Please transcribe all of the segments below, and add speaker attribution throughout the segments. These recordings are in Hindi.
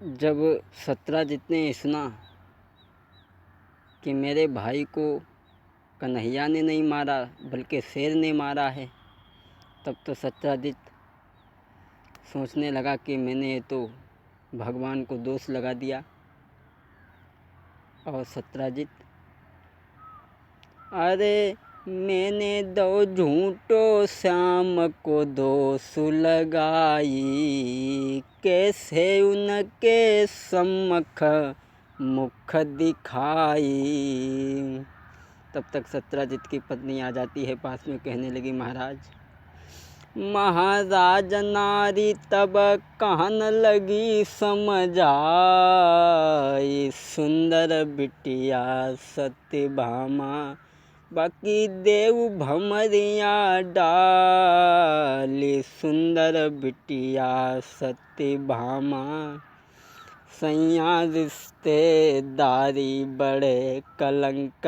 Speaker 1: जब सत्यजित ने सुना कि मेरे भाई को कन्हैया ने नहीं मारा बल्कि शेर ने मारा है, तब तो सत्यजित सोचने लगा कि मैंने ये तो भगवान को दोष लगा दिया। और सत्यजित, अरे मैंने दो झूठो श्याम को दोष लगाई, कैसे उनके सम्मुख मुख दिखाई। तब तक सत्यजित की पत्नी आ जाती है पास में, कहने लगी, महाराज नारी तब कहन लगी समझाई, सुंदर बिटिया सत्यभामा बाकी देव भमरिया डाली, सुंदर बिटिया सत्यभामा सैया रिश्तेदारी बड़े कलंक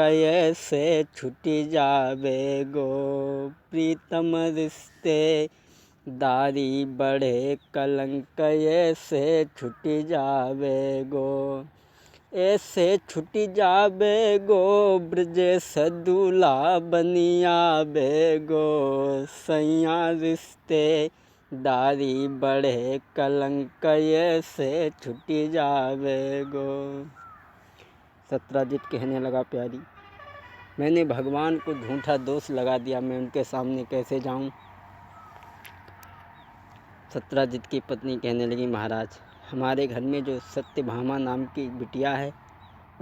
Speaker 1: से छुटी जावे गो, प्रीतम रिश्तेदारी बड़े कलंक से छुटी जावे गो, ऐसे छुटी जावे गो, ब्रजेश दूल्हा बनिया बेगो, सैया रिश्तेदारी बड़े कलंक से छुटी जावे गो। सत्यजित कहने लगा, प्यारी, मैंने भगवान को झूठा दोष लगा दिया, मैं उनके सामने कैसे जाऊं। सत्यजित की पत्नी कहने लगी, महाराज, हमारे घर में जो सत्यभामा नाम की बिटिया है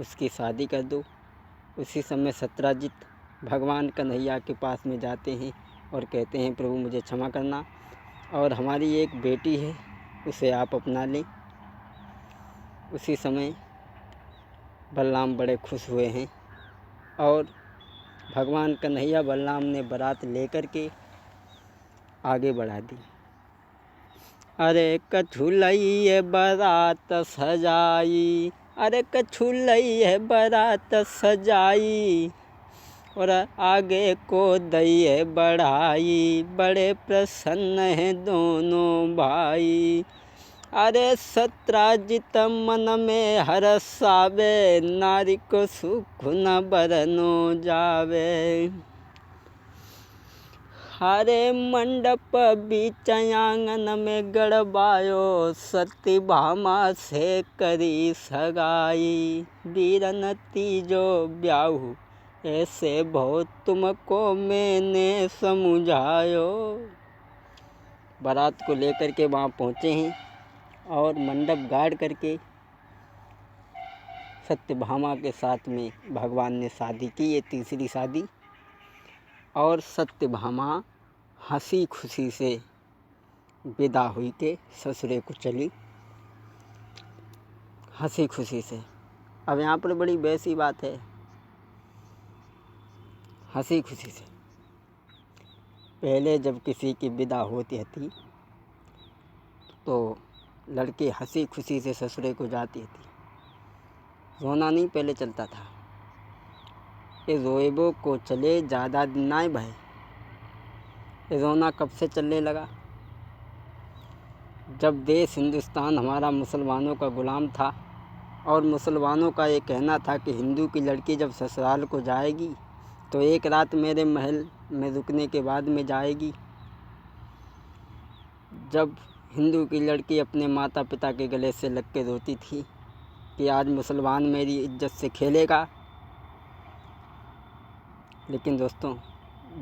Speaker 1: उसकी शादी कर दो। उसी समय सत्यजित भगवान कन्हैया के पास में जाते हैं और कहते हैं, प्रभु मुझे क्षमा करना, और हमारी एक बेटी है उसे आप अपना लें। उसी समय बलराम बड़े खुश हुए हैं और भगवान कन्हैया बलराम ने बारात लेकर के आगे बढ़ा दी। अरे कछुलई है बारात सजाई, अरे कछुलई है बारात सजाई, और आगे को दई है बढ़ाई, बड़े प्रसन्न हैं दोनों भाई। अरे सत्यजित मन में हर्षावे, नारी को सुख न बरनो जावे। हरे मंडप बीच आंगन में गड़बायो, सत्यभामा से करी सगाई, वीरन तीजो ब्याहु ऐसे बहुत तुमको मैंने समझायो। बारात को लेकर के वहाँ पहुँचे हैं और मंडप गाड़ करके सत्यभामा के साथ में भगवान ने शादी की, ये तीसरी शादी। और सत्यभामा हंसी खुशी से विदा हुई के ससुरे को चली, हंसी खुशी से। अब यहाँ पर बड़ी वैसी बात है, हंसी खुशी से। पहले जब किसी की विदा होती थी तो लड़की हंसी खुशी से ससुरे को जाती थी, रोना नहीं पहले चलता था। ये रोएबो को चले ज़्यादा दिन ना भय, ये रोना कब से चलने लगा? जब देश हिंदुस्तान हमारा मुसलमानों का गुलाम था और मुसलमानों का ये कहना था कि हिंदू की लड़की जब ससुराल को जाएगी तो एक रात मेरे महल में रुकने के बाद में जाएगी। जब हिंदू की लड़की अपने माता पिता के गले से लग के रोती थी कि आज मुसलमान मेरी इज्जत से खेलेगा। लेकिन दोस्तों,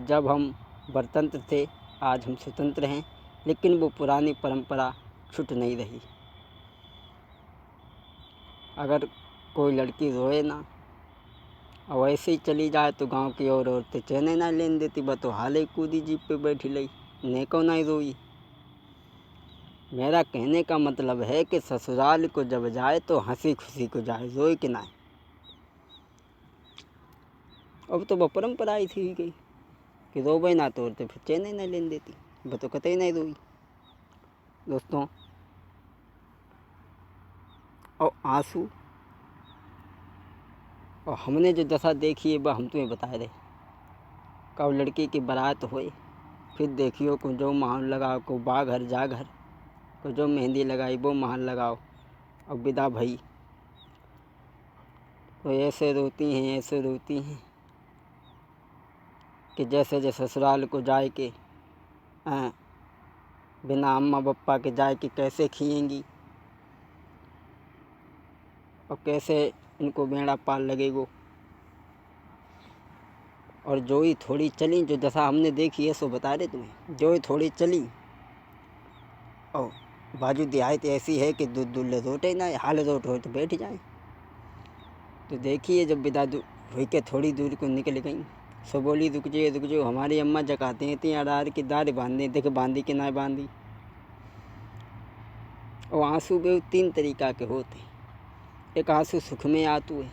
Speaker 1: जब हम परतंत्र थे, आज हम स्वतंत्र हैं, लेकिन वो पुरानी परंपरा छूट नहीं रही। अगर कोई लड़की रोए ना और ऐसे ही चली जाए तो गांव की और औरतें चैन ना लेने देती, बस तो हाले कूदी जीप पे बैठी लई, नेको ना रोई। मेरा कहने का मतलब है कि ससुराल को जब जाए तो हंसी खुशी को जाए, रोए कि ना। अब तो वो परंपरा ही थी गई कि रोवे ना तो औरतें फिर चैन ना लेने देती, वो तो कतई नहीं रोई। दोस्तों, और आंसू और हमने जो दशा देखी है वह हम तुम्हें बता रहे। कब लड़की की बारात होए, फिर देखियो को जो माहौल लगाओ, को बा घर जा घर, को जो मेहंदी लगाई वो माहौल लगाओ, और विदा भई तो ऐसे रोती हैं कि जैसे जैसे ससुराल को जाए के बिना अम्मा पप्पा के जाए कि कैसे खिएंगी और कैसे इनको बेड़ा पार लगेगो। और जो ही थोड़ी चली, जो दशा हमने देखी है सो बता रहे तुम्हें, जो ही थोड़ी चली और बाजू दिहायत ऐसी है कि दूध दुल्ले रोटे ना, हाल रोट हो तो बैठ जाए। तो देखिए जब विदा हुई के थोड़ी दूर को निकल गई, सो बोली रुक जाओ, हमारी अम्मा जगाते हैं इतनी अडार की दार बांधे, देख बांधी कि ना बांधी। और आंसू भी 3 तरीका के होते, एक आंसू सुख में आतू है।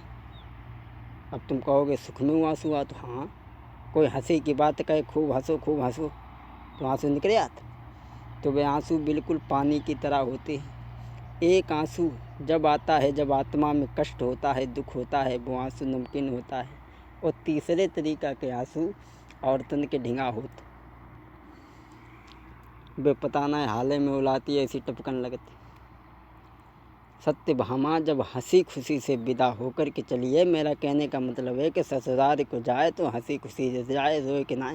Speaker 1: अब तुम कहोगे सुख में आंसू आतू, हाँ, कोई हंसी की बात कहे खूब हंसो तो आंसू निकले आते। तो वे आंसू बिल्कुल पानी की तरह होते हैं। एक आंसू जब आता है जब आत्मा में कष्ट होता है, दुख होता है, वो आंसू नमकीन होता है। और तीसरे तरीका के आंसू औरतन के ढिंगा होते, वे पता नहीं हाले में उलाती ऐसी टपकन लगती। सत्यभामा जब हंसी खुशी से विदा होकर के चली है, मेरा कहने का मतलब है कि ससुराल को जाए तो हंसी खुशी से जाए, रोए कि ना।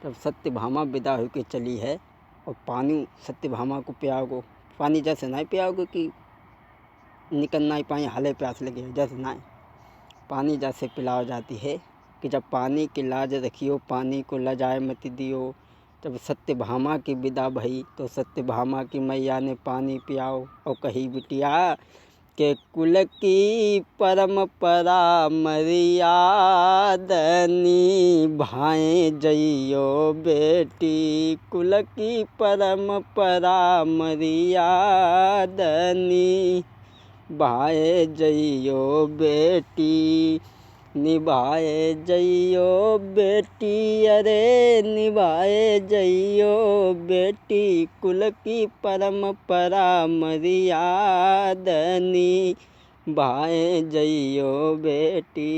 Speaker 1: तब सत्यभामा विदा होकर चली है और पानी सत्यभामा को पियाओगे, पानी जैसे नहीं पियाओगे कि निकल नहीं पाए, हाले प्यास लगे, जैसे नहीं पानी जैसे पिलाओ जाती है कि जब पानी की लाज रखियो, पानी को लजाए मत दियो। जब सत्यभामा की विदा भई तो सत्यभामा की मैया ने पानी पियाओ और कही बिटिया के कुल की परंपरा मर्यादनी भाए जइयो बेटी, कुल की परंपरा मर्यादनी भाए जइयो बेटी, निभाए जइयो बेटी, अरे निभाए जइयो बेटी, कुल की परंपरा मर्यादनी भाए जइयो बेटी।